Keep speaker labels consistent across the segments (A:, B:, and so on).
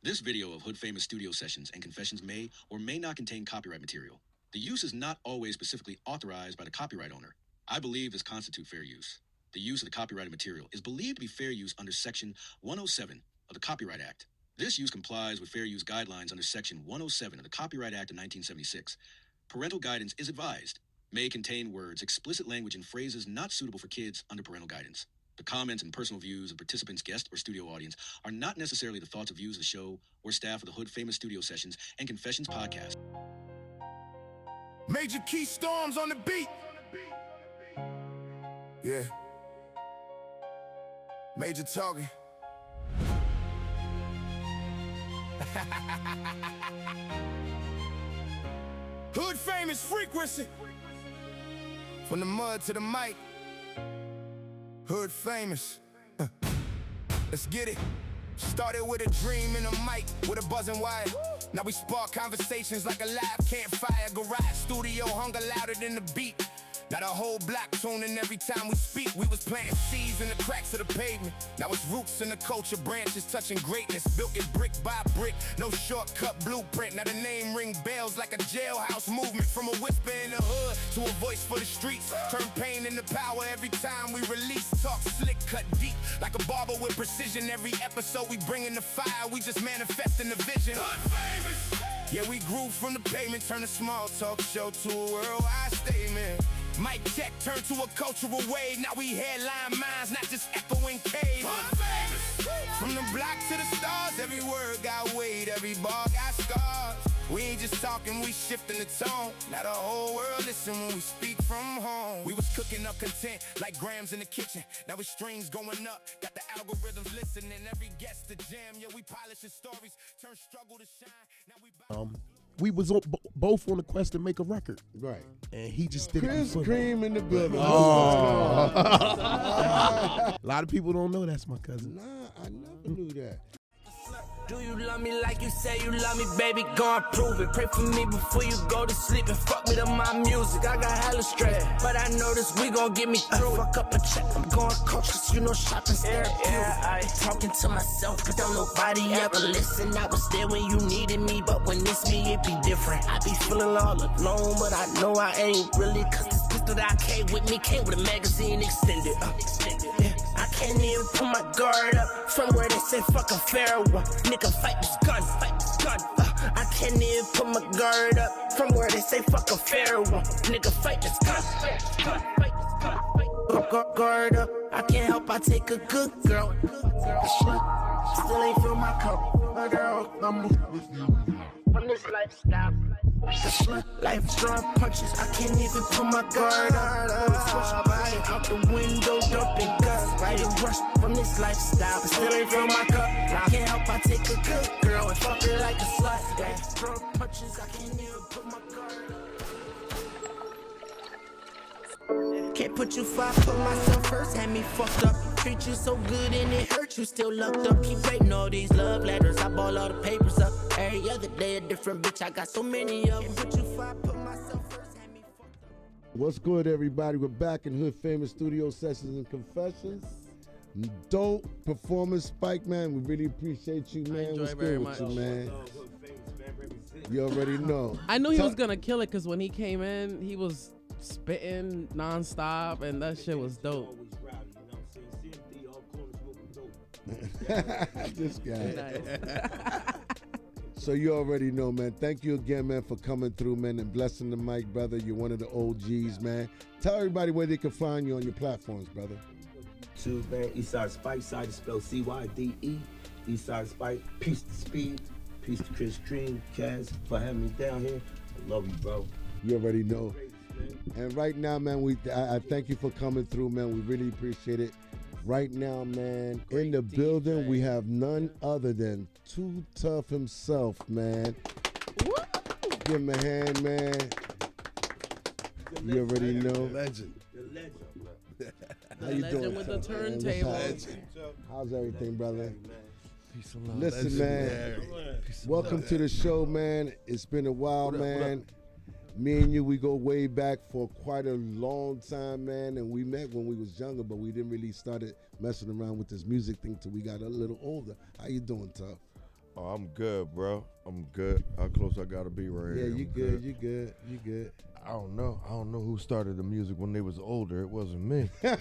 A: This video of Hood Famous studio sessions and confessions may or may not contain copyright material. The use is not always specifically authorized by the copyright owner. I believe this constitutes fair use. The use of the copyrighted material is believed to be fair use under Section 107 of the Copyright Act. This use complies with fair use guidelines under Section 107 of the Copyright Act of 1976. Parental guidance is advised. May contain words, explicit language, and phrases not suitable for kids under parental guidance. The comments and personal views of participants, guests, or studio audience are not necessarily the thoughts or views of the show or staff of the Hood Famous Studio Sessions and Confessions podcast.
B: Major key storms on the beat. Yeah. Major talking. Hood Famous frequency. From the mud to the mic. Hood Famous. Let's get it. Started with a dream and a mic with a buzzing wire. Now we spark conversations like a live campfire. Garage studio hunger louder than the beat. Now the whole block tuning every time we speak. We was planting seeds in the cracks of the pavement. Now it's roots in the culture, branches touching greatness. Built it brick by brick, no shortcut blueprint. Now the name ring bells like a jailhouse movement. From a whisper in the hood to a voice for the streets. Turn pain into power every time we release. Talk slick, cut deep, like a barber with precision. Every episode we bring in the fire, we just manifesting the vision. Hood Famous. Yeah, we grew from the pavement, turn a small talk show to a worldwide statement. Mic check turned to a cultural wave. Now we headline minds, not just echoing caves. From the block to the stars, every word got weight, every bar got scars. We ain't just talking, we shifting the tone. Now the whole world listen when we speak from home. We was cooking up content like grams in the kitchen. Now it's streams going up, got the algorithms listening. Every guest to jam, yeah, we polishing stories, turn struggle to shine. Now
C: we was both on the quest to make a record.
D: Right.
C: And he just did
D: Chris
C: it.
D: Cream in the building.
C: Oh. A lot of people don't know that's my cousin.
D: Nah, I never knew that.
E: Do you love me like you say you love me, baby? Go and prove it. Pray for me before you go to sleep and fuck me to my music. I got hella stress, but I know this we gon' get me through. Fuck up a check, I'm going coach, cause you know shopping's therapeutic. Yeah, I talking to myself, but don't nobody ever listen. I was there when you needed me, but when it's me, it be different. I be feeling all alone, but I know I ain't really. Cause this pistol that I came with me came with a magazine extended. Yeah. I can't even put my guard up from where they say fuck a fair one. Nigga, fight this gun, fight this gun. I can't even put my guard up from where they say fuck a fair one. Nigga, fight this gun, fight this gun, fight this gun, fight. Guard up, I can't help, I take a good girl. Still ain't feel my cup, my girl, I'm with you. From this lifestyle. Life throwing punches, I can't even put my guard up. Out the window, dumping guns. Right and rush from this lifestyle. Still ain't fill my cup. I can't help, I take a good girl and fuck her like a slut. Life throwing punches, I can't even put my guard up. Can't put you far, put myself first, had me fucked up. Treat you so good and it hurt you, still locked up. Keep writing all these love letters, I ball all the papers up. Every other day a different bitch, I got so many of them. Can't put you far, put myself first, had me fucked up.
D: What's good, everybody? We're back in Hood Famous Studio Sessions and Confessions. Dope performance, Spike, man. We really appreciate you, man. What's good with you, man? You already know.
F: I knew he was gonna kill it because when he came in, he was spitting nonstop, and that shit was dope.
D: This guy.
F: Nice.
D: So you already know, man. Thank you again, man, for coming through, man, and blessing the mic, brother. You're one of the OGs, man. Tell everybody where they can find you on your platforms, brother.
G: YouTube, man. Eastside Spike, side is spelled CYDE. Eastside Spike, peace to Speed, peace to Chris Cream, Kaz, for having me down here. I love you, bro.
D: You already know. And right now, man, I thank you for coming through, man. We really appreciate it. Right now, man, in the building, we have none other than Too Tough himself, man.
F: Woo!
D: Give him a hand, man. You already know.
C: Legend.
D: How you doing?
F: With the
D: Tough, man?
F: turntable.
D: How's everything, brother?
C: Peace and love.
D: Listen, man. Welcome to the show, man. It's been a while, man. Me and you, we go way back for quite a long time, man, and we met when we was younger, but we didn't really started messing around with this music thing till we got a little older. How you doing, Tuff?
H: Oh, I'm good, bro. I'm good. How close I gotta be right
D: Yeah,
H: here?
D: you good. You good. You good.
H: I don't know. I don't know who started the music when they was older. It wasn't me. I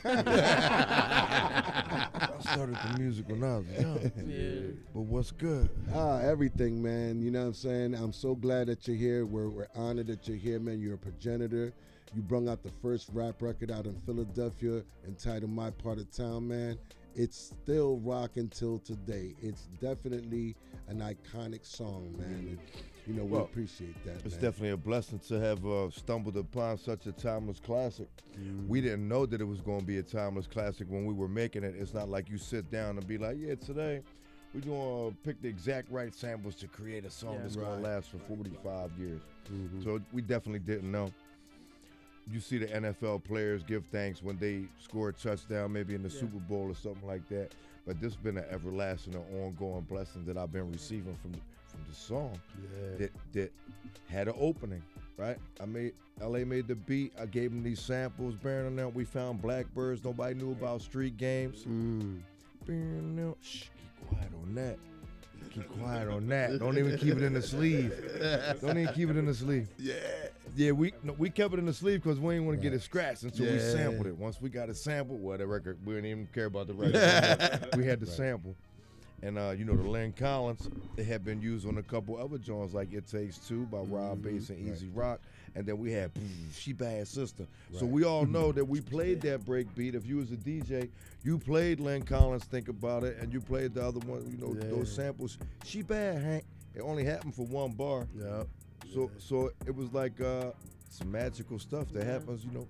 H: started the music when I was young.
F: Yeah.
H: But what's good?
D: Everything, man. You know what I'm saying? I'm so glad that you're here. We're honored that you're here, man. You're a progenitor. You brung out the first rap record out in Philadelphia entitled My Part of Town, man. It's still rocking till today. It's definitely an iconic song, man. And, you know, we appreciate that,
H: It's
D: man.
H: definitely a blessing to have stumbled upon such a timeless classic. We didn't know that it was going to be a timeless classic when we were making it. It's not like you sit down and be like, yeah, today we're going to pick the exact right samples to create a song that's going to last for 45 years. So we definitely didn't know. You see the NFL players give thanks when they score a touchdown, maybe in the Super Bowl or something like that. But this has been an everlasting and ongoing blessing that I've been receiving from the song that had an opening, right? LA made the beat. I gave them these samples. Bearing on that, we found blackbirds. Nobody knew about street games. Bearing on, shh, keep quiet on that. Keep quiet on that. Don't even keep it in the sleeve. Don't even keep it in the sleeve. Yeah, we kept it in the sleeve because we didn't want to get it scratched until we sampled it. Once we got it sampled, well, the record, we didn't even care about the record. We had the sample. And, you know, the Lynn Collins, it had been used on a couple other joints like It Takes Two by Rob Bass and Easy Rock. And then we had She Bad Sister. So we all know that we played that break beat. If you was a DJ, you played Lynn Collins, Think About It, and you played the other one, you know, those samples. She Bad, Hank. It only happened for one bar. So it was like some magical stuff that happens, you know.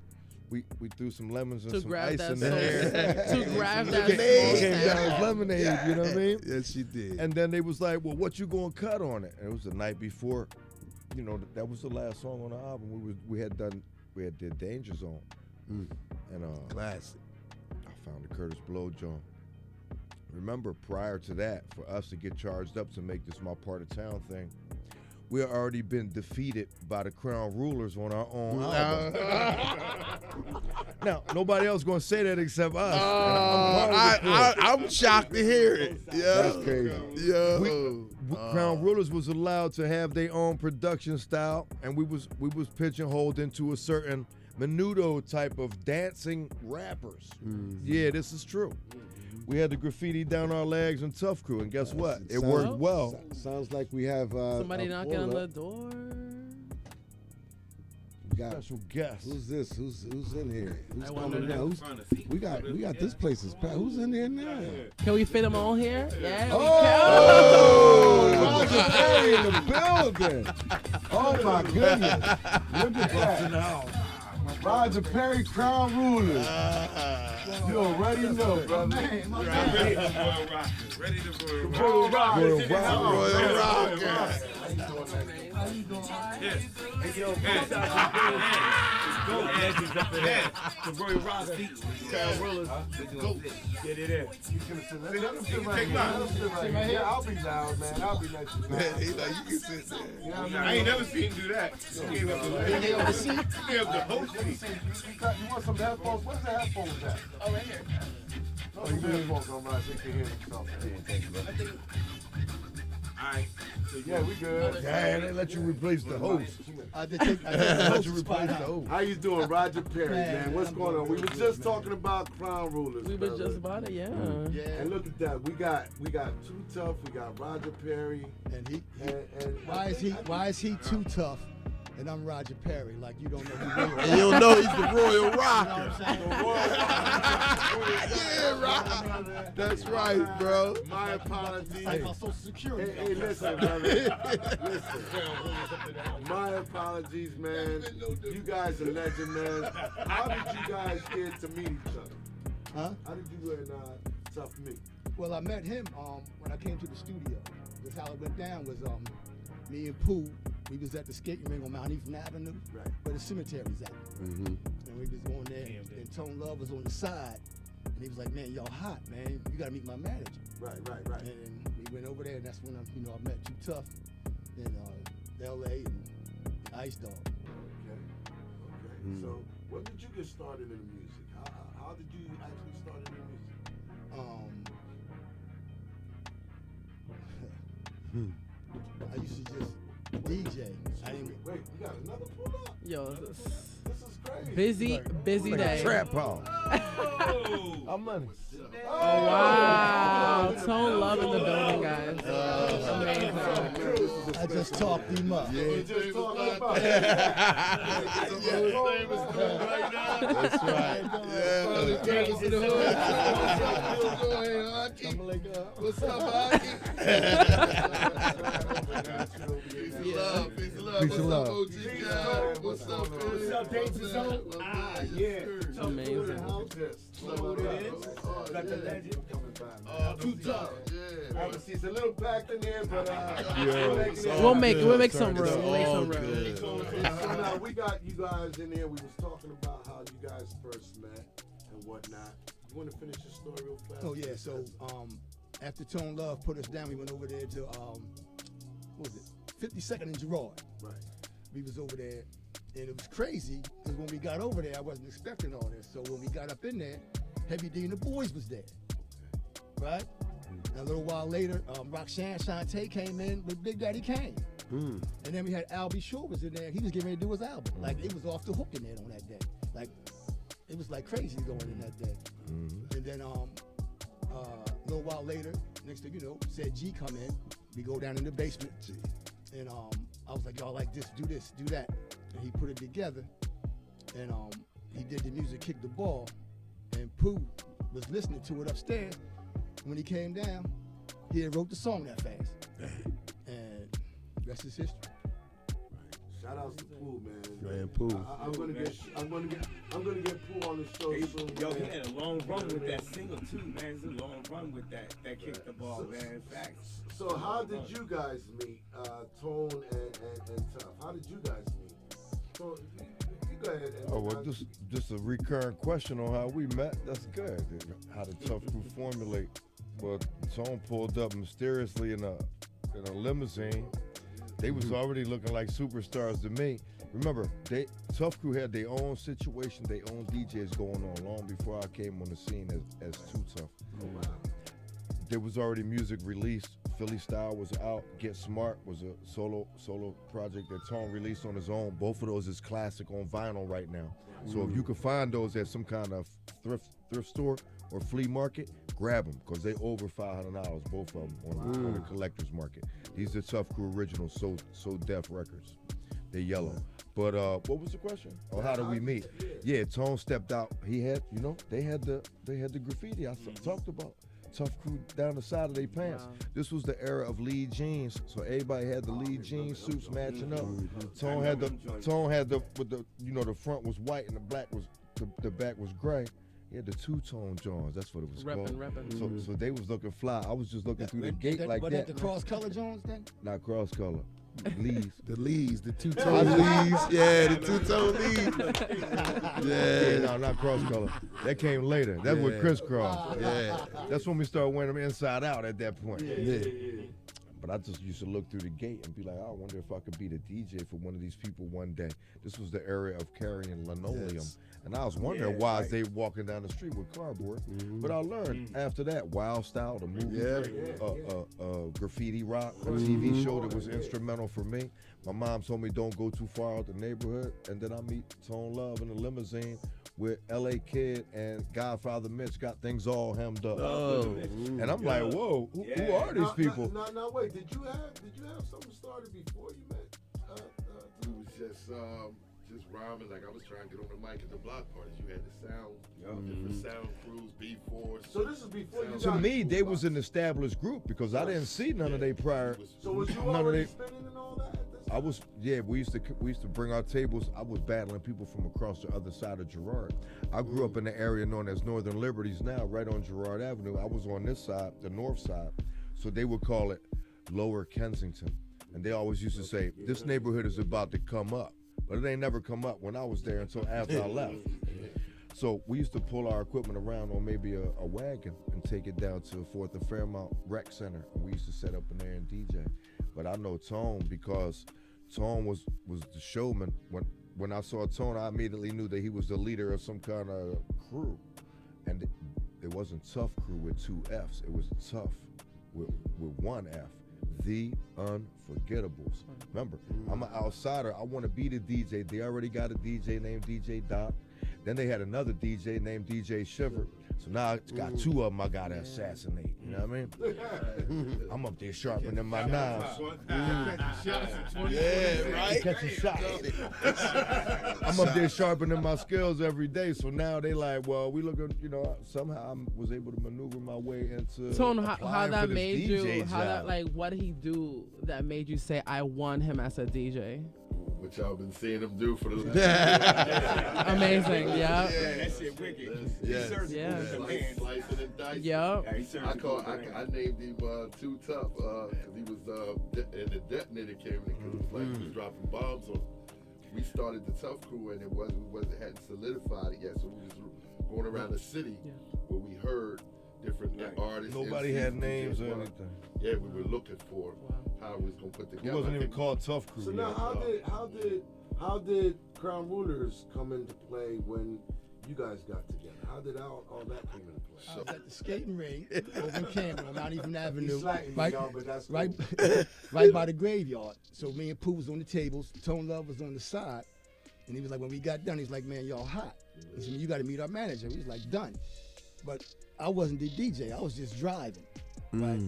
H: We threw some lemons and some ice in there.
F: To grab that
H: It came down as lemonade, you know what I mean?
C: Yes, she did.
H: And then they was like, well, what you gonna cut on it? And it was the night before, you know, that was the last song on the album. We had did Danger Zone. And
C: Classic.
H: I found the Curtis Blow joint. Remember, prior to that, for us to get charged up to make this My Part of Town thing, we had already been defeated by the Crown Rulers on our own album. Now, nobody else gonna say that except us.
C: I'm shocked to hear it.
D: That's crazy.
H: Crown Rulers was allowed to have their own production style, and we was pigeonholed into a certain menudo type of dancing rappers. Yeah, this is true. We had the graffiti down our legs and Tuff Crew, and guess what? It worked well.
D: Sounds like we have
F: somebody knocking on the door.
H: Special guest.
D: Who's this? Who's in here? Who's coming now? We got this place is packed. Who's in here now?
F: Can we fit them all here? Yeah.
D: Roger Perry in the building. Oh my goodness. Look at that. Roger Perry, Crown Rulers. You already know, brother.
I: Ready to
D: Royal Rockers.
C: Royal Rocker.
I: How you doing? Yes. Hey, yo, go legends up in there. The Royal Rock seats. Crown Rulers. Go. Get it in.
D: Let him sit right here. I'll be loud, man. I'll be nice and loud.
C: He's like, you can sit there.
D: You know what
I: I ain't never seen him do that. He gave up the seat. He gave up the whole seat.
D: You want some headphones? Where's the headphones at?
F: Oh, right here.
D: Oh, you headphones on, right? So you can hear himself.
I: Alright.
D: Yeah, we good.
H: Yeah, they let you replace the host.
C: I let you replace the host.
D: How you doing, Roger Perry, man? What's going on? We were just talking about Crown Rulers.
F: We were just about it, yeah.
D: And look at that. We got Too Tough. We got Roger Perry.
J: And
D: And
J: why is he too tough? And I'm Roger Perry, like you don't know who he is.
C: And you'll know he's the Royal Rocker.
J: Yeah,
C: right. That's right, bro.
D: My apologies.
J: Like my Social Security.
D: Hey, listen, brother. Listen. My apologies, man. You guys are legend, man. How did you guys get to meet each other?
J: Huh?
D: How did you and Tough meet?
J: Well, I met him when I came to the studio. That's how it went down. Was me and Pooh. We was at the skating rink on Mount Ethan Avenue, where the cemetery's at. And we was going there, and Tone Love was on the side, and he was like, "Man, y'all hot, man. You gotta meet my manager."
D: Right.
J: And we went over there, and that's when I met Too Tough in L.A. and Ice Dog.
D: Okay. So, when did you get started in music? How did you actually start in music?
J: I used to just DJ. I didn't.
D: Wait, you got another pull up?
F: Yo,
D: This is crazy.
F: busy day.
C: Trap hall.
H: I'm money.
F: Oh wow, Tone Love in the building, guys. Amazing.
J: I just talked him up.
H: That's right.
C: What's up, Peace of love.
D: Peace of love.
C: What's up,
I: What's up, Danger Zone? Yeah.
F: Amazing.
I: Got the legend.
C: Too tough.
D: Obviously, it's a little packed in here, but
F: We'll make some room.
C: It's
F: We'll make
C: all
F: some room.
C: good.
D: So now we got you guys in here. We was talking about how you guys first met and whatnot. You want to finish your story real fast?
J: Oh yeah. So after Tone Love put us down, we went over there to what was it? 52nd and Girard.
D: Right.
J: We was over there, and it was crazy because when we got over there, I wasn't expecting all this. So when we got up in there, Heavy D and the boys was there, right? And a little while later, Roxanne Shantae came in with Big Daddy Kane. And then we had Albie Shore was in there. He was getting ready to do his album. Like, it was off the hook in there on that day. Like, it was like crazy going in that day. And then a little while later, next thing you know, said G come in. We go down in the basement. And I was like, y'all like this, do that. And he put it together. And he did the music, kicked the ball. And Pooh was listening to it upstairs. When he came down, he had wrote the song that fast. And the rest is history.
D: Shout outs to Pooh, man.
C: Man, Pooh.
D: I'm gonna get Pooh on the show soon.
I: Yo, he
D: man.
I: had a long run with that single too, man. It's a long run with that kicked the ball, man. Facts.
D: So how did you guys meet, Tone and Tuff? How did you guys meet? So you go ahead. And,
H: Oh, well, just a recurrent question on how we met. That's good. How the Tuff Crew formulate. Well, Tone pulled up mysteriously in a limousine. They was already looking like superstars to me. Remember, Tuff Crew had their own situation, their own DJs going on long before I came on the scene as Too Tough.
D: Oh, wow.
H: There was already music released. Philly Style was out. Get Smart was a solo project that Tone released on his own. Both of those is classic on vinyl right now. So if you could find those at some kind of thrift store or flea market, grab them because they over $500, both of them on the collector's market. These are Tuff Crew originals, So Def records. They're yellow. But what was the question? Or how did we meet? Yeah, Tone stepped out. He had, they had the graffiti I talked about. Tuff Crew down the side of their pants. Wow. This was the era of lead jeans, so everybody had the lead jeans suits matching up. Tone had the the front was white and the back was gray. He had the two-tone Johns. That's what it was called.
F: Reppin'.
H: So they was looking fly. I was just looking through the gate like that.
J: But at the cross-color Jones then?
H: Not cross-color. Lees.
C: The two-tone leaves. Yeah, the two-tone leaves.
H: Yeah, no, not cross-color. That came later. That's what crisscross.
C: Yeah.
H: That's when we started wearing them inside out at that point.
C: Yeah.
H: But I just used to look through the gate and be like, I wonder if I could be the DJ for one of these people one day. This was the era of carrying linoleum.
C: Yes.
H: And I was wondering why they walking down the street with cardboard. But I learned after that, Wild Style, the movie, Graffiti Rock, a TV show that was instrumental for me. My mom told me don't go too far out the neighborhood. And then I meet Tone Love in a limousine with L.A. Kid and Godfather Mitch got things all hemmed up. And I'm like, whoa, who are these people?
D: Now, wait, did you have something started before you met?
C: It was just rhyming, like I was trying to get on the mic at the block parties. You had the sound, different sound crews, B4s.
D: So this is before you
H: To me, they was an established group because I didn't see none of their prior.
D: So was you already spinning and all that?
H: I was, we used to bring our tables. I was battling people from across the other side of Girard. I grew up in the area known as Northern Liberties now, right on Girard Avenue. I was on this side, the north side. So they would call it Lower Kensington. And they always used to say, this neighborhood is about to come up. But it ain't never come up when I was there until after I left. So we used to pull our equipment around on maybe a wagon and take it down to 4th and Fairmount Rec Center. And we used to set up in there and DJ. But I know Tone because Tone was the showman. When I saw Tone, I immediately knew that he was the leader of some kind of crew. And it wasn't Tuff Crew with 2 Fs. It was Tuff with 1 F. the Unforgettables. Remember, I'm an outsider. I want to be the DJ. They already got a DJ named DJ Doc. Then they had another DJ named DJ Shiver. So now it's got two of them I got to assassinate. You know what I mean? I'm up there sharpening my knives.
C: Yeah, right?
H: Catching shots. I'm up there sharpening my skills every day. So now they like, well, we look at, you know, somehow I was able to maneuver my way into
F: Tone, how that made you,
H: DJ
F: how that,
H: job.
F: like, what did he do that made you say, I want him as a DJ?
C: What y'all been seeing him do for the
F: Amazing, yeah.
I: That shit wicked.
H: Yes.
F: Yeah.
C: Slicing and dicing.
F: Yep.
C: I named him Too Tough because he was and the detonator came in because it was like he was dropping bombs on. We started the Tuff Crew and it hadn't solidified it yet, so we was going around the city where we heard different artists.
H: Nobody had names or anything.
C: Yeah, we were looking for how we was gonna put together.
H: It wasn't even called Tuff Crew.
D: So now, how did Crown Rulers come into play when you guys got together? How did all that come into play?
J: I was at the skating ring over in Camden on Mount Ephraim Avenue,
D: He's slacking,
J: right,
D: y'all, but that's
J: right,
D: cool.
J: right by the graveyard. So me and Pooh was on the tables, Tone Love was on the side, and he was like, when we got done, he's like, man, y'all hot. He said, you got to meet our manager. He was like, done. But I wasn't the DJ. I was just driving. Right.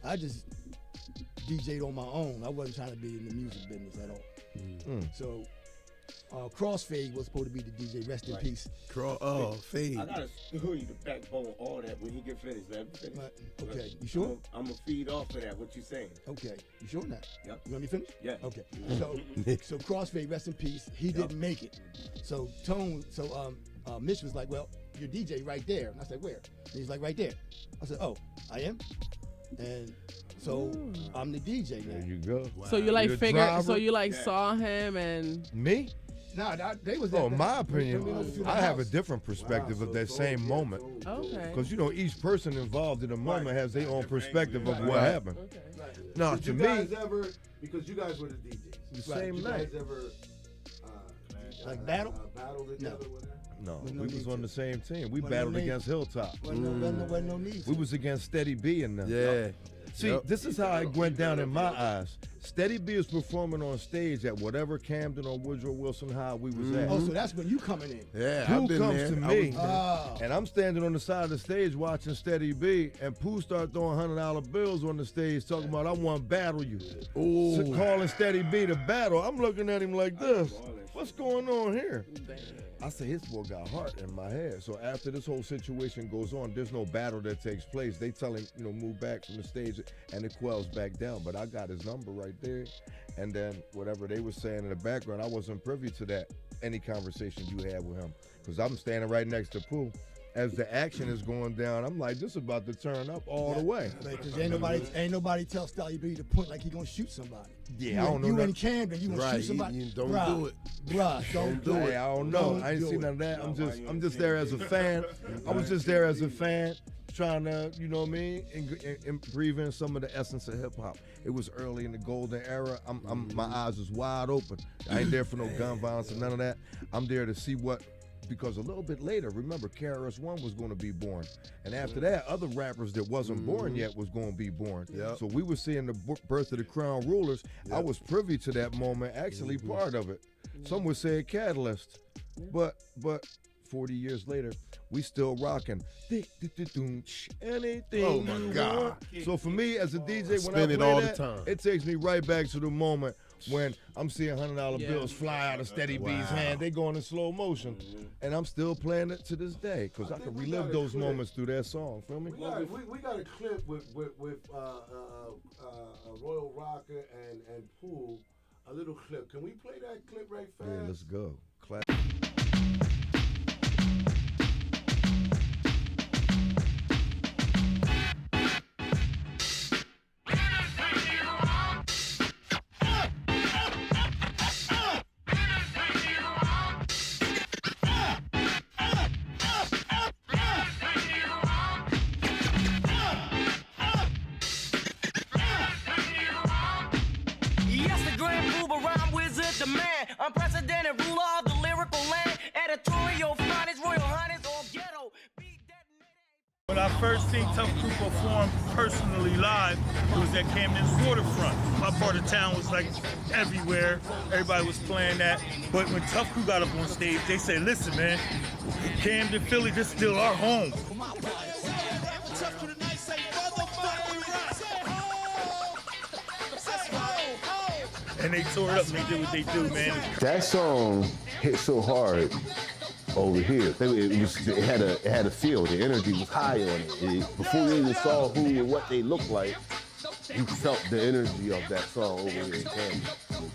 J: I just DJ'd on my own. I wasn't trying to be in the music business at all. So Crossfade was supposed to be the DJ. Rest in peace.
K: Fade.
I: I gotta show you the backbone, all that when he get finished. Let him finish.
J: Okay, you sure?
I: I'm gonna feed off of that. What you saying?
J: Okay, you sure now?
I: Yep.
J: You want me to finish?
I: Yeah.
J: Okay. So Crossfade, rest in peace. He didn't make it. So Mitch was like, well, your DJ right there. And I said, where? And he's like, right there. I said, oh, I am? And so I'm the DJ now.
H: There you go.
F: So you like
H: the
F: figured,
H: driver?
F: so you like saw him and.
H: Me?
J: No, they was.
H: Oh, my opinion, I have a different perspective of that same moment.
F: Okay.
H: Because, you know, each person involved in the moment has their own perspective of what happened.
F: Okay.
H: No,
D: Did
H: to
D: you
H: me,
D: guys ever, because you guys were the DJs.
H: The same
D: Did
H: night.
D: you guys ever
J: Like battle?
D: battle together with her?
H: no,
J: Wasn't no
H: we was
J: need
H: on
J: to.
H: the same team. We
J: Wasn't no
H: battled
J: need.
H: against Hilltop.
J: Wasn't no need.
H: We was against Steady B and them.
K: Yeah.
H: See, this is how it went down in my eyes. Steady B is performing on stage at whatever Camden or Woodrow Wilson High we was at.
J: Oh, so that's when you coming in.
K: Yeah,
H: Pooh
K: I've been
H: comes
K: there.
H: to
K: I
H: me,
K: was there.
H: and I'm standing on the side of the stage watching Steady B, and Pooh start throwing $100 bills on the stage, talking about, I want to battle you. So calling Steady B to battle. I'm looking at him like this. What's going on here? I say, his boy got heart in my head. So after this whole situation goes on, there's no battle that takes place. They tell him, you know, move back from the stage, and it quells back down. But I got his number right there. And then whatever they were saying in the background, I wasn't privy to that, any conversation you had with him. Because I'm standing right next to Pooh. As the action is going down, I'm like, this is about to turn up all the way.
J: Because ain't nobody tell Styles B to point like he gonna shoot somebody.
H: Yeah, I don't know
J: You
H: that.
J: in Camden, you gonna
K: Right,
J: shoot somebody?
K: you don't
J: Bruh,
K: do it.
J: Bruh, don't do it.
H: Hey, I don't know.
J: Don't
H: I ain't
J: do
H: seen
J: it.
H: none of that. I'm just there as a fan. I was just there as a fan, trying to, you know what I mean, and breathe in some of the essence of hip hop. It was early in the golden era. My eyes was wide open. I ain't there for no gun violence or none of that. I'm there to see what. Because a little bit later, remember, KRS-One was going to be born. And after that, other rappers that wasn't born yet was going to be born.
K: Yep.
H: So we were seeing the birth of the Crown Rulers. I was privy to that moment, actually part of it. Some would say a catalyst. But 40 years later, we still rocking. Anything
K: Oh, my
H: you
K: God.
H: want. So for me, as a DJ, when
K: Spin
H: I
K: it
H: play
K: all the
H: that,
K: time.
H: it takes me right back to the moment when I'm seeing $100 bills fly out of Steady B's hand. They going in slow motion. And I'm still playing it to this day because I can relive those moments through that song. Feel me?
D: We got a clip with Royal Rocker and Pooh. A little clip. Can we play that clip right fast?
H: Yeah, let's go.
E: Yes, the grand Uber rhyme wizard, the man, unprecedented ruler of the lyrical land.
I: I first seen Tuff Crew perform personally live, it was at Camden's Waterfront. My part of town was like everywhere. Everybody was playing that. But when Tuff Crew got up on stage, they said, listen, man, Camden, Philly, this is still our home. And they tore it up and they did what they do, man.
K: That song hit so hard over here. It had a feel. The energy was high on it. Before you even saw who and what they looked like, you felt the energy of that song over here in Camden.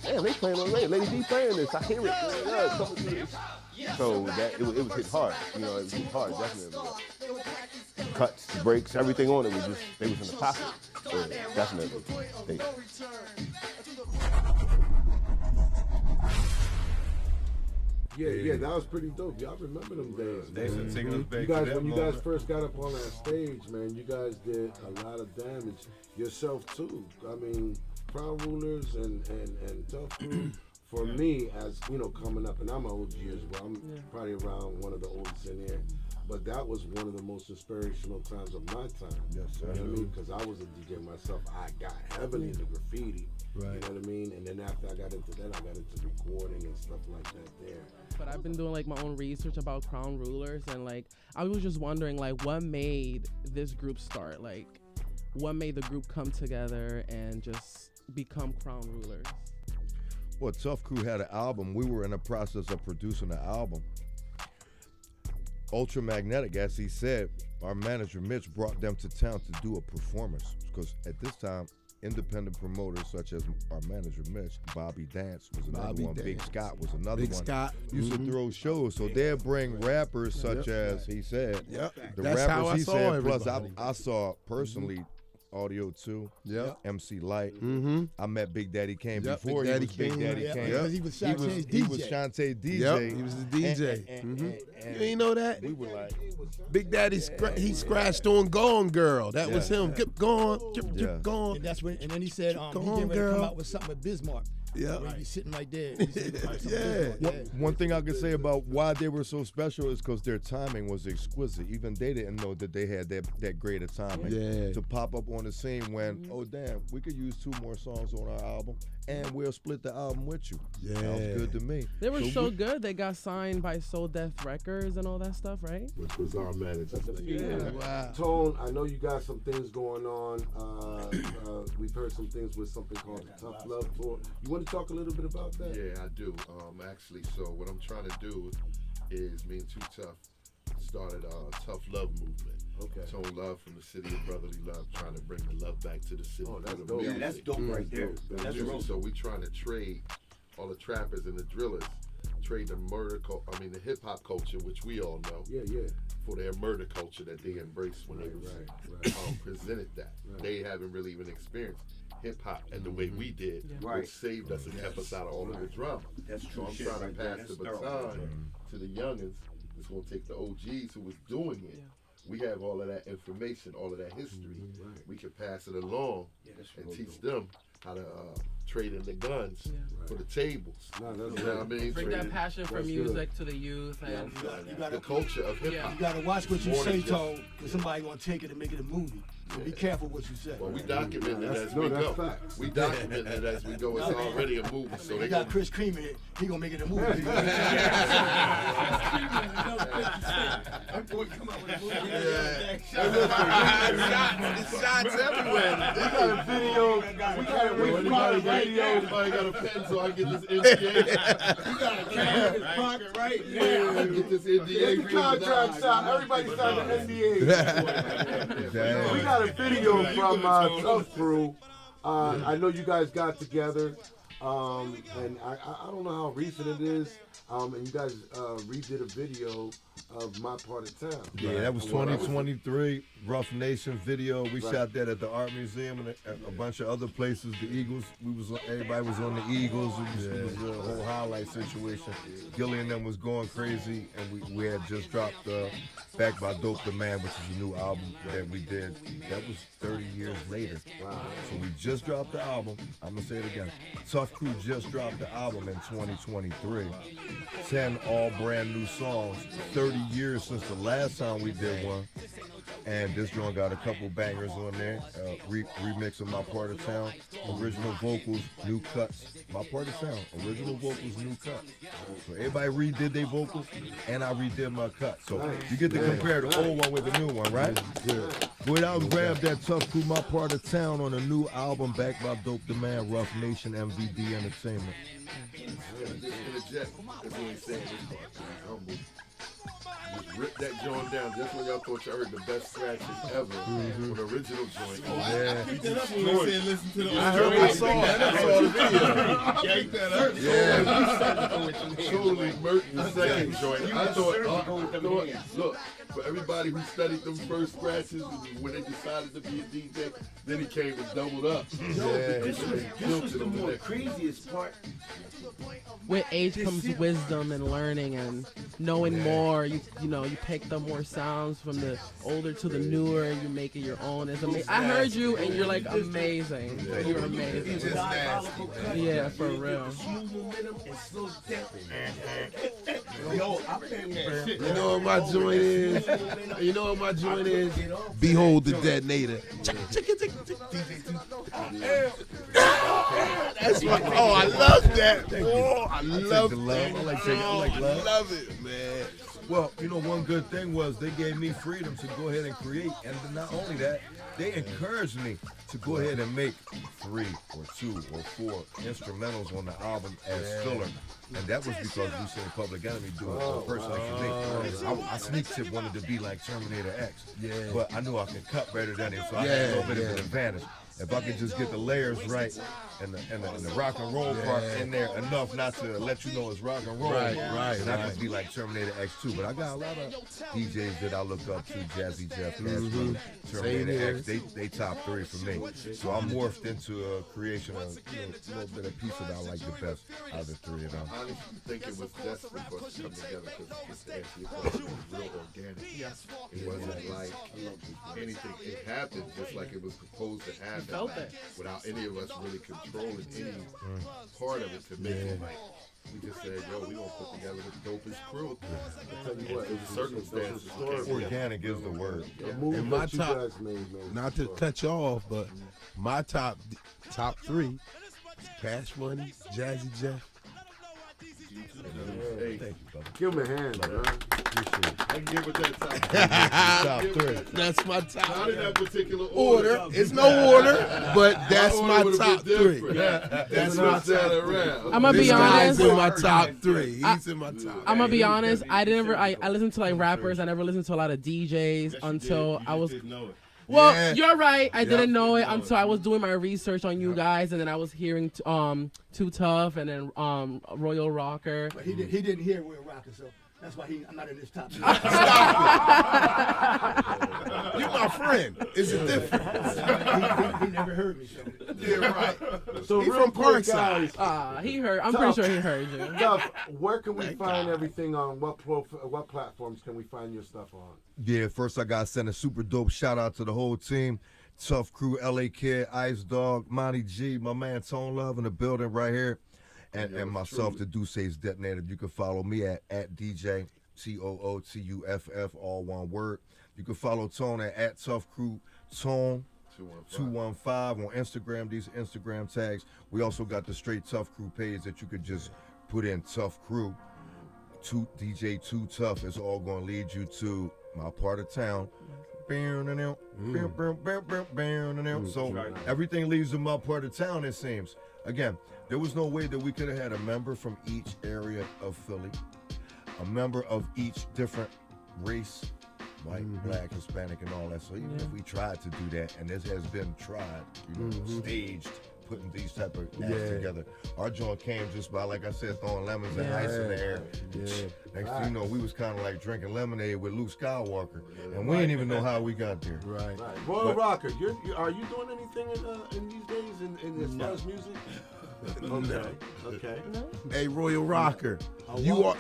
K: Damn, they playing on Lady D playing this. I hear it. Yeah, coming through this. So that it was hit hard. You know, it was hit hard, definitely. Cuts, breaks, everything on it was just, they was in the pocket. So definitely.
D: Yeah, that was pretty dope. Y'all remember them days, man.
H: Taking us back
D: You guys,
H: to that
D: when you
H: moment.
D: guys first got up on that stage, man, you guys did a lot of damage. Yourself too. I mean, Crown Rulers and Tuff Crew. For me, as you know, coming up, and I'm an OG as well. I'm probably around one of the oldest in here. But that was one of the most inspirational times of my time.
H: Yes, sir.
D: You know what I mean? Because I was a DJ myself. I got heavily into graffiti. Right. You know what I mean? And then after I got into that, I got into recording and stuff like that there.
F: But I've been doing like my own research about Crown Rulers, and like I was just wondering like what made this group start? Like what made the group come together and just become Crown Rulers?
H: Well, Tuff Crew had an album. We were in the process of producing the album. Ultramagnetic, as he said, our manager Mitch brought them to town to do a performance, because at this time, independent promoters such as our manager Mitch, Bobby Dance was another one, Big Scott was another one.
D: Scott
H: used to throw shows, so they'd bring rappers such as he said.
D: Yep.
H: The
D: That's
H: rappers
D: how I
H: he
D: saw
H: said.
D: everybody.
H: Plus, I saw personally. Audio 2, MC Light. I met Big Daddy Kane before
D: Big Daddy
H: he was Big Daddy Kane.
J: Because he was Shantae's DJ.
H: He was Shantae DJ.
D: Yep, he was the DJ.
H: And
D: You ain't know that?
H: we were like,
D: Big Daddy, he scratched on Gone Girl. That was him. Keep going, keep going.
J: And that's when, and then he said, he
D: on,
J: getting ready to
D: girl.
J: come out with something with Bismarck.
D: Yeah.
J: Where he be sitting right there. He said, "Something with Bismarck."
H: one thing I could say about why they were so special is because their timing was exquisite. Even they didn't know that they had that great a timing to pop up on the scene when, oh damn, we could use 2 more songs on our album and we'll split the album with you. Sounds good to me.
F: They were so good. They got signed by Soul Death Records and all that stuff, right?
C: Which was our manager.
D: Wow.
L: Tone, I know you got some things going on. We've heard some things with something called the Tough Love Tour. You want to talk a little bit about that?
C: Yeah, I do. Actually, so what I'm trying to do is me and Too Tough started a Tough Love movement.
L: Okay.
C: Tone love from the city of brotherly love, trying to bring the love back to the city.
L: Oh, that's
C: through the
L: dope.
C: music.
G: Yeah, that's dope right there. That's
C: Music.
G: dope.
C: So we trying to trade all the trappers and the drillers, trade the the hip hop culture, which we all know.
L: Yeah.
C: For their murder culture that they embraced when they presented that. They haven't really even experienced hip hop and the way we did, which saved us and kept us out of all of the drama.
G: That's true
C: So I'm
G: shit
C: trying
G: right
C: to
G: there.
C: pass the
G: That's
C: baton
G: thorough.
C: to the youngins. It's gonna take the OGs who was doing it. We have all of that information, all of that history. We can pass it along and teach them how to trade in the guns for the tables. You know what I mean?
F: Bring that passion for music to the youth and
C: the culture of hip hop.
J: You gotta watch what you
C: More
J: say,
C: than just-
J: Tone, because somebody gonna take it and make it a movie. So be careful what you say.
C: Well, we document it as we
L: that's
C: go.
L: facts.
C: We document it as we go. It's already a movie, so
J: They
C: they
J: got
C: gonna
J: Chris Cream in it. He gonna make it a movie.
C: It's shots everywhere. We got a video. We got a video. Everybody got a pen so I can get this NDA.
J: You got a camera in his pocket right now.
C: I can get this NDA.
L: Get the contract signed. Everybody signed the NDA. We got a video from Tuff Crew. I know you guys got together, and I don't know how recent it is, and you guys redid a video of My Part of Town.
H: Yeah, that was 2023 Rough Nation video. We shot that at the Art Museum and a bunch of other places. The Eagles, everybody was on the Eagles. It was a whole highlight situation. Gilly and them was going crazy, and we had just dropped Back by Dope the Man, which is a new album that we did. That was 30 years later. Wow. So we just dropped the album. I'm gonna say it again. Tuff Crew just dropped the album in 2023. 10 all brand new songs. 30 years since the last time we did one. And this joint got a couple bangers on there. Remix of My Part of Town, original vocals, new cuts. My Part of Town, original vocals, new cuts. So everybody redid their vocals, and I redid my cut. So you get to compare the old one with the new one, right? Go out and grab that Tuff Crew, My Part of Town on a new album backed by Dope Demand, Rough Nation, MVD Entertainment.
C: Just rip that joint down just when y'all thought y'all heard the best scratches ever on the original joint.
L: I heard I saw the video.
C: Totally murked the second joint. I thought, look, for everybody who studied them first scratches, when they decided to be a DJ, then he came and doubled up.
G: This was the more craziest part.
F: With age comes wisdom and learning and knowing more. You know, you take the more sounds from the older to the newer, and you make it your own. It's amazing. I heard you, and you're like amazing. You're amazing. Yeah, for real.
L: You know what my joint is? You know what my joint is? Behold the Detonator. That's my. Oh, I love that. Oh, I love it. I love it, man.
H: Well, you know, one good thing was they gave me freedom to go ahead and create, and not only that, they encouraged me to go ahead and make 3 or 2 or 4 instrumentals on the album as filler. And that was because we seen Public Enemy do it personally for me. I sneak tip wanted to be like Terminator X, but I knew I could cut better than him, so I had a little bit of an advantage. If I could just get the layers right and the rock and roll part in there enough not to let you know it's rock and roll, and I could be like Terminator X2. But I got a lot of DJs that I look up to, Jazzy Jeff, Terminator X. They top 3 for me. So I morphed into a creation of a little bit of piece that I like the best out of the 3 of them.
C: I honestly think it was desperate for us to come together because to answer your question, it was real organic. It wasn't like anything. It happened just like it was supposed to happen. Without any of us really controlling any part of it to make it like we just said, yo, we gonna put together the dopest crew. I tell you what, it was circumstances.
H: Organic is the word.
L: And my top, not to cut you off, but my top 3, Cash Money, Jazzy Jeff.
C: Hey,
H: thank you, brother.
L: Give him a hand, bro.
C: I can give it that
L: top 3. That's my top.
C: Not in that particular order.
L: It's no order, but that's my top 3.
C: That's my top 3.
F: I'm gonna be honest.
L: He's in my top 3. He's in my top.
F: I'm gonna be honest. I listened to like rappers. I never listened to a lot of DJs until I was. Well, you're right. I didn't know it until I was doing my research on you guys, and then I was hearing Too Tough, and then Royal Rocker.
J: But he didn't hear Royal Rocker, so that's why I'm not in his top.
L: You're my friend. It's a difference.
J: He never heard me. So.
L: Yeah, right.
D: So
L: He's
D: real
L: from
D: quick,
L: Parkside.
D: guys.
F: He heard. I'm pretty sure he heard you.
D: Duff, where can we find everything on? What platforms can we find your stuff on?
H: Yeah, first I gotta send a super dope shout out to the whole team. Tuff Crew, LA Kid, Ice Dog, Monty G, my man Tone Love in the building right here. And myself, the Duce's Detonator. You can follow me at DJ TOOTUFF, all one word. You can follow Tone at Tuff Crew, Tone 215 on Instagram, these Instagram tags. We also got the straight Tuff Crew page that you could just put in Tuff Crew. DJ2 Tuff is all going to lead you to My Part of Town. So everything leads to My Part of Town, it seems. Again, there was no way that we could have had a member from each area of Philly, a member of each different race, white, black, Hispanic, and all that. So even if we tried to do that, and this has been tried, staged, putting these type of acts together, our joint came just by, like I said, throwing lemons and ice in the air. Next thing you know, we was kind of like drinking lemonade with Luke Skywalker, and we didn't even know how we got there.
D: Right. Royal Rocker, are you doing anything in these days in as far as music? Okay.
L: Hey, Royal Rocker, your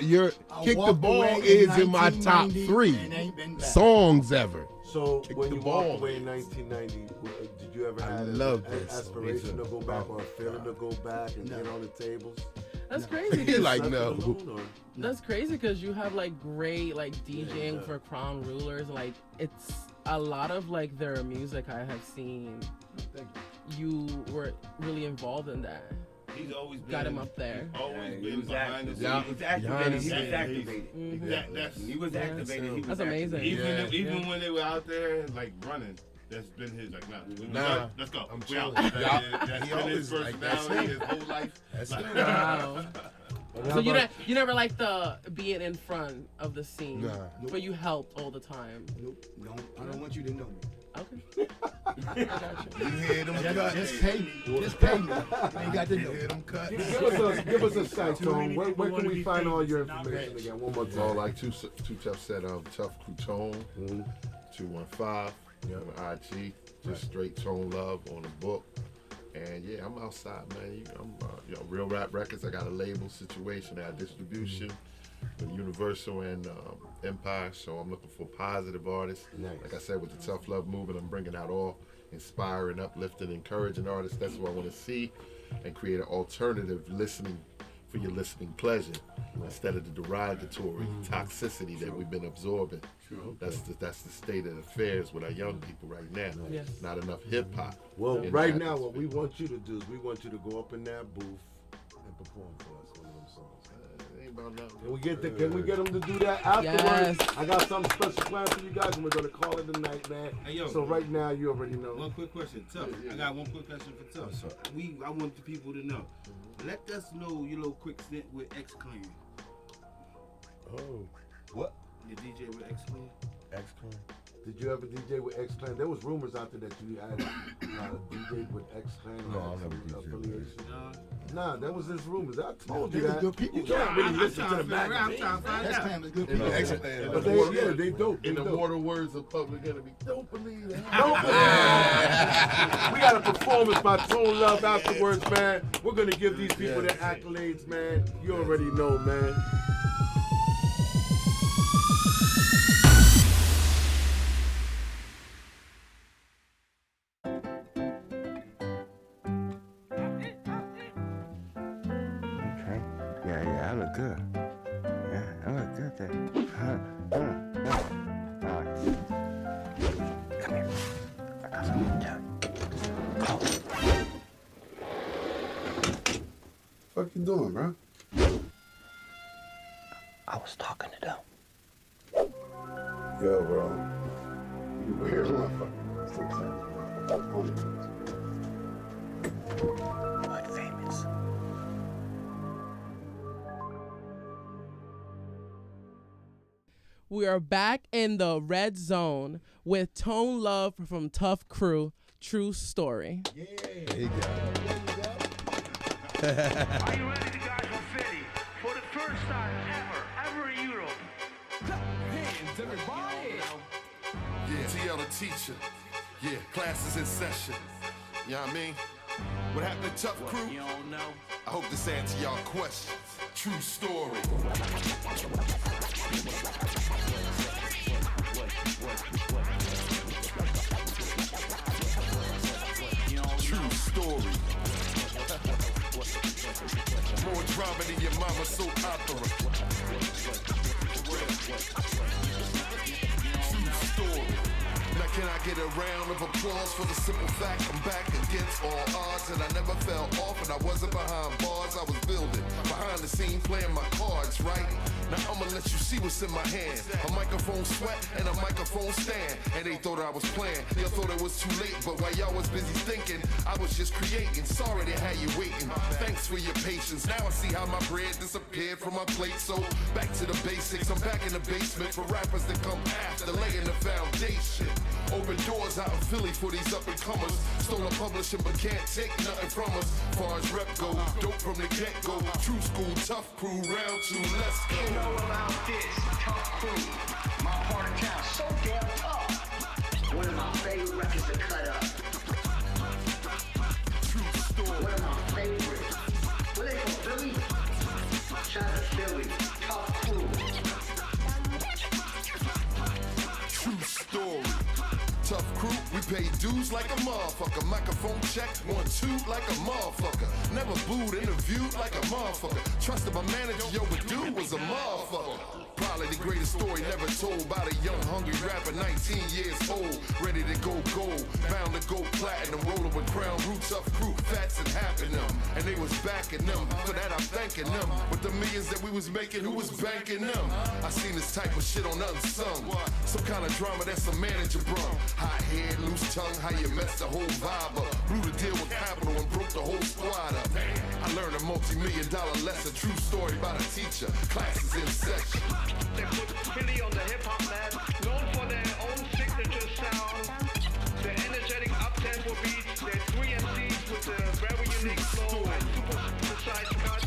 L: Kick the Ball is in my top 3 songs ever.
D: So when you walked away in 1990, did you ever have an aspiration to go back or a feeling to go back and get on the tables?
F: That's crazy.
L: He like no.
F: That's crazy because you have like great like DJing for Crown Rulers. Like it's a lot of like their music I have seen, you were really involved in that.
M: He's always been,
F: got him up there.
M: Always been behind the scenes.
G: He was activated. He was activated.
F: That's amazing.
M: Even when they were out there like running, that's been his like let's go.
L: I'm
M: We out.
L: chilling.
M: That's
L: He
M: been
L: always
M: his
L: like that.
M: personality his whole life.
L: That's
M: Like,
L: it.
F: Wow. So you never like the being in front of the scene,
L: Nah.
F: but you helped all the time.
J: Nope. No, I don't want you to know me.
F: Okay.
L: You hear them cut?
J: Just pay me. Just pay me. I ain't got to
L: You
J: know.
L: hear them cut? Give us a site, Tone. Where can we find all your information again? One more
C: Well,
L: time.
C: like Two Tough said, Tuff Crew Tone, 215 on IG, just straight Tone Love on the book. And yeah, I'm outside, man. I'm Real Rap Records. I got a label situation, I got distribution with Universal and Empire. So I'm looking for positive artists.
L: Nice.
C: Like I said, with the Tough Love movement, I'm bringing out all inspiring, uplifting, encouraging artists. That's what I want to see, and create an alternative listening for your listening pleasure instead of the derogatory toxicity that we've been absorbing. That's the state of affairs with our young people right now.
F: Yes.
C: Not enough hip hop.
L: Well,
C: in
L: right
C: that
L: now, what
C: atmosphere.
L: we want you to do is we want you to go up in that booth and perform for us one of them songs.
C: Ain't about nothing.
L: Can we get them to do that afterwards?
F: Yes.
L: I got something special planned for you guys, and we're gonna call it a night, man.
M: Hey, yo.
L: So right now, you already know.
M: One quick question, Tuff. I got one quick question for Tuff. I want the people to know. Let us know your little quick stint with X-Clan.
L: Oh, what?
M: You DJ with X-Clan?
L: X-Clan. Did you ever DJ with X-Clan? There was rumors out there that you had DJ with X-Clan.
H: No, I never DJed with
L: affiliation. Nah, that was just rumors. I told
J: They
L: you
J: was
L: that.
J: good people.
L: You can't really listen to the
M: I'm
L: magazine.
M: trying to find
J: That's
M: out.
J: kind of good
C: In
J: people.
C: the,
L: But they dope.
C: in
L: They
C: the
L: dope.
C: mortal words of Public Enemy, don't believe that.
L: We got a performance by Tone Love afterwards, man. We're gonna give these people their accolades, man. You already know, man.
K: Okay. Yeah, I look good. Yeah, I look good there. All right. Come here. I got something to tell you.
C: What you doing, bro?
K: I was talking to them.
C: Yo, bro. You weird motherfucker.
K: But famous.
F: We are back in the red zone with Tone Love from Tuff Crew. True story.
J: Yeah.
H: There you go.
N: Are you ready to guys confetti for the first time ever in Europe?
B: Hands, everybody. Yeah, TL the teacher. Yeah, classes in session. You know what I mean? What happened to Tuff Crew?
N: You don't know.
B: I hope this answers y'all questions. True story. True story. More drama than your mama soap opera. True story. Now can I get a round of applause for the simple fact I'm back against all odds, and I never fell off and I wasn't behind bars. I was building behind the scene, playing my cards right. Now I'ma let you see what's in my hand. A microphone sweat and a microphone stand. And they thought I was playing, y'all thought it was too late, but while y'all was busy thinking, I was just creating. Sorry they had you waiting. Thanks for your patience. Now I see how my bread disappeared from my plate. So back to the basics. I'm back in the basement for rappers that come after, laying the foundation. Open doors out in Philly for these up and comers. Stole a publishing but can't take nothing from us. Far as rep go, dope from the get go. True school, Tuff Crew, round two, let's go.
N: You know about this, Tuff Crew. My part of town, so damn tough. One of my favorite records to cut up.
B: True story.
N: One of my favorites. Where they from, Philly? Shout out to Philly, Tuff Crew.
B: True story. Tuff Crew, we pay dues like a motherfucker. Microphone check, 1, 2 like a motherfucker. Never booed, interviewed like a motherfucker. Trusted my manager, yo, but dude was a motherfucker. Probably the greatest story never told by the young, hungry rapper, 19 years old, ready to go gold, bound to go platinum, rolling with Crown Root, Tuff Crew, Fats and Happin' them, and they was backing them. For that I'm thanking them. With the millions that we was making, who was banking them? I seen this type of shit on Unsung. Some kind of drama that's a manager brung. Hot head, loose tongue, how you mess the whole vibe up. Blew the deal with Capital and broke the whole squad up. I learned a multi-million-dollar lesson, true story by the teacher. Classes in session.
O: They put Philly on the hip-hop map, known for their own signature sound, their energetic up-tempo beats, their 3 MCs with a very unique flow and super precise cuts.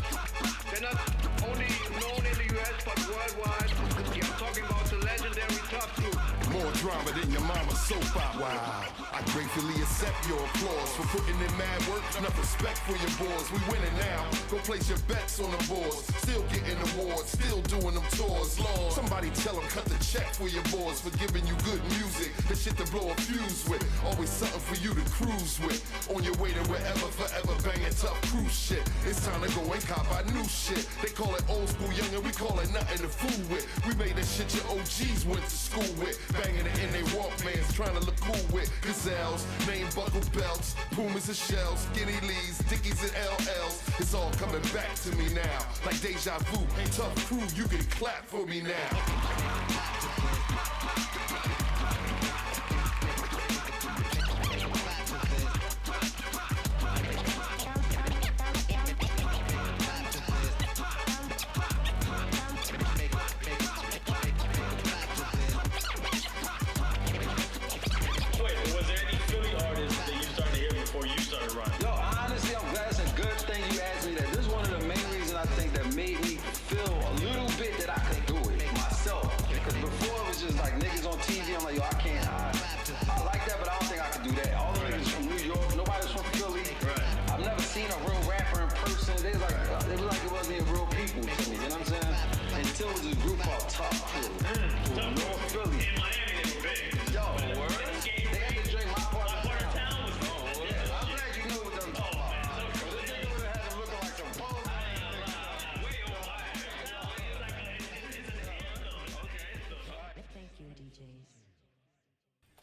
O: They're not only known in the US but worldwide. Yeah, I'm talking about the legendary Tuff Crew.
B: More drama than your mama's soap opera. Wow. I gratefully accept your applause for putting in mad work. Enough respect for your boys. We winning now. Go place your bets on the boards. Still getting awards. Still doing them tours. Lord, somebody tell them cut the check for your boys for giving you good music. The shit to blow a fuse with. Always something for you to cruise with. On your way to wherever, forever banging Tuff Crew shit. It's time to go and cop our new shit. They call it old school young and we call it nothing to fool with. We made that shit your OGs went to school with. Banging it in they Walkmans, trying to look cool with. Gazelles, name buckle belts, Pumas and shells, Skinny Lees, Dickies and LLs. It's all coming back to me now, like deja vu. Tuff Crew, you can clap for me now.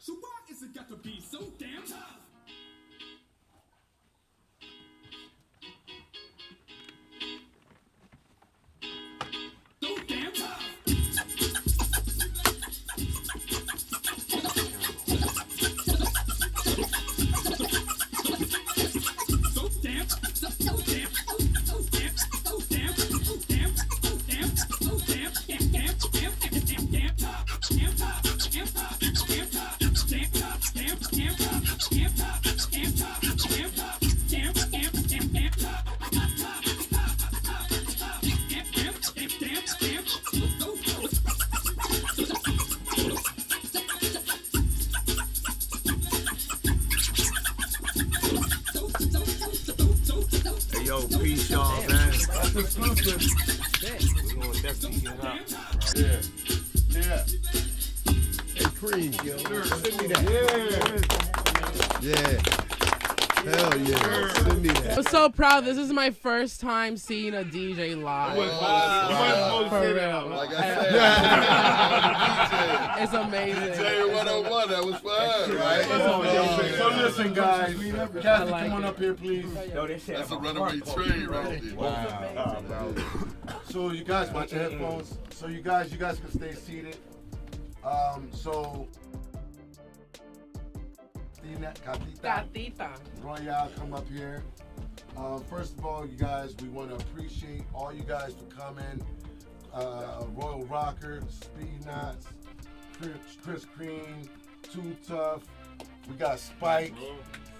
P: So why is it got to be so damn tough? So damn tough.
L: Peace, y'all, man. That's exclusive. We're going to definitely get up.
H: Yeah. Yeah. Hey, Cream. Send me that. Yeah. Hell yeah. Send me that.
F: I'm so proud. This is my first time seeing a DJ live. For real.
C: Like I said,
F: it's amazing.
C: DJ 101, that was fun, right?
L: So listen, guys. Kathy, come on up here, please.
C: That's a runaway train right there.
L: Wow. So you guys watch your headphones. So you guys can stay seated. So
F: Catita.
L: Royale, come up here. First of all, you guys, we want to appreciate all you guys for coming. Royal Rocker, Speed Knots, Chris Cream, Too Tough. We got Spike.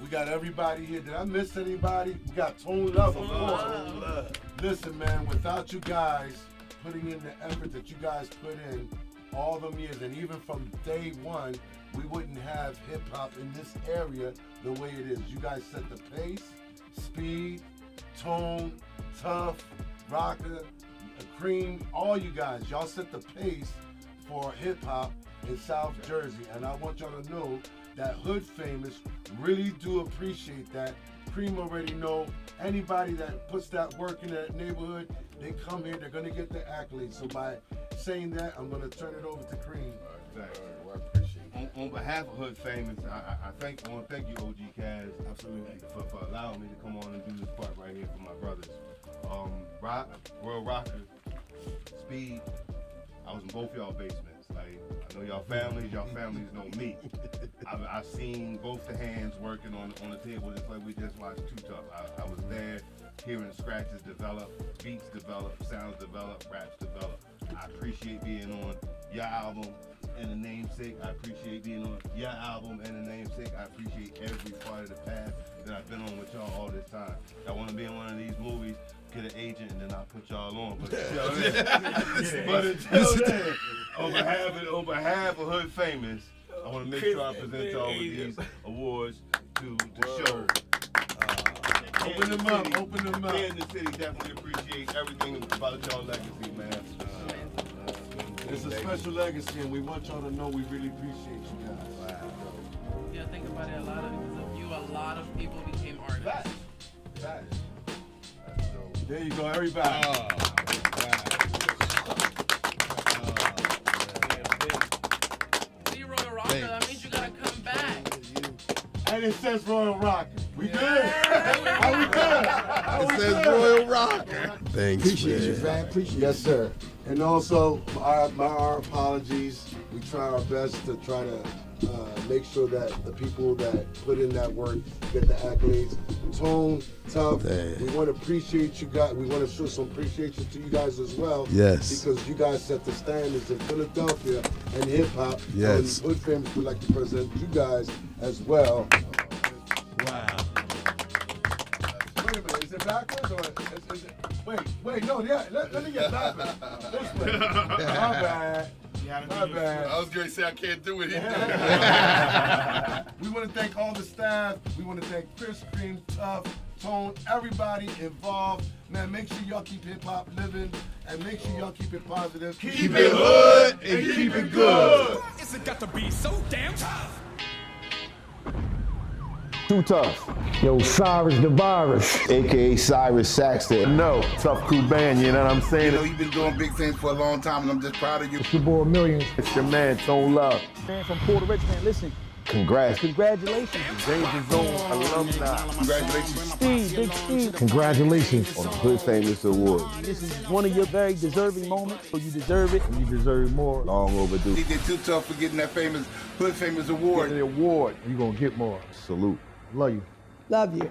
L: We got everybody here. Did I miss anybody? We got Tone Love, of course. Listen, man, without you guys putting in the effort that you guys put in all them years, and even from day one, we wouldn't have hip-hop in this area the way it is. You guys set the pace, Speed, Tone, Tough, Rocker, Cream, all you guys. Y'all set the pace for hip-hop in South Jersey. And I want y'all to know that Hood Famous really do appreciate that Cream already know. Anybody that puts that work in that neighborhood, they come here, they're gonna get the accolades. So by saying that, I'm gonna turn it over to Cream.
C: Thanks. I appreciate it.
K: On behalf of Hood Famous, I thank you, OG Kaz, absolutely, for allowing me to come on and do this part right here for my brothers. World Rocker, Speed, I was in both y'all basements. Like, I know y'all families know me. I've seen both the hands working on the table just like we just watched Too Tough. I was there hearing scratches develop, beats develop, sounds develop, raps develop. I appreciate being on your album and the namesake. I appreciate being on your album and the namesake. I appreciate every part of the path that I've been on with y'all all this time. I want to be in one of these movies, get an agent, and then I'll put y'all on. But until then, on behalf of Hood Famous, I want to make sure I present y'all with these awards to show.
L: Open them up.
K: Me and the city definitely appreciate everything about y'all legacy, man.
L: It's a special legacy, and we want y'all to know we really appreciate you guys.
F: Yeah, think about it. A lot of people became artists.
L: Facts. There you go, everybody.
F: See, Royal Rocker, that means you gotta come back.
L: And it says Royal Rocker. We good? It
D: says Royal Rocker. Thanks,
L: Appreciate you, man. Appreciate yes, sir. And also, our apologies. We try our best to try to make sure that the people that put in that work get the accolades. Tone, Tough, we want to appreciate you guys. We want to show some appreciation to you guys as well.
D: Yes.
L: Because you guys set the standards in Philadelphia and hip hop.
D: Yes.
L: And Hood Famous would like to present you guys as well.
D: Wow.
L: Wait a minute, is it backwards or is it? Wait, no, yeah, let me get backwards. This way. My bad. My bad.
C: I was going to say I can't do it.
L: We want to thank all the staff. We want to thank Chris, Cream, Tough, Tone, everybody involved. Man, make sure y'all keep hip hop living and make sure y'all keep it positive.
B: Keep it hood and keep it good.
P: It's got to be so damn tough.
K: Too Tough.
Q: Yo, Cyrus the Virus.
K: AKA Cyrus Saxton. No, Tuff Crew band, you know what I'm saying?
C: You know, you've been doing big things for a long time, and I'm just proud of you.
Q: It's your boy Millions.
K: It's your man, Tone Love.
Q: Man from Puerto Rico, man, listen.
K: Congrats.
Q: Congratulations.
K: Danger Zone alumni.
C: Congratulations.
Q: Steve, Big Steve. Congratulations.
K: On the Hood Famous Award.
Q: This is one of your very deserving moments, so you deserve it, and you deserve more.
K: Long overdue.
C: He did Too Tough for getting that Hood Famous Award.
Q: Get the award, you're gonna get more.
K: Salute.
Q: Love you.
R: Love you.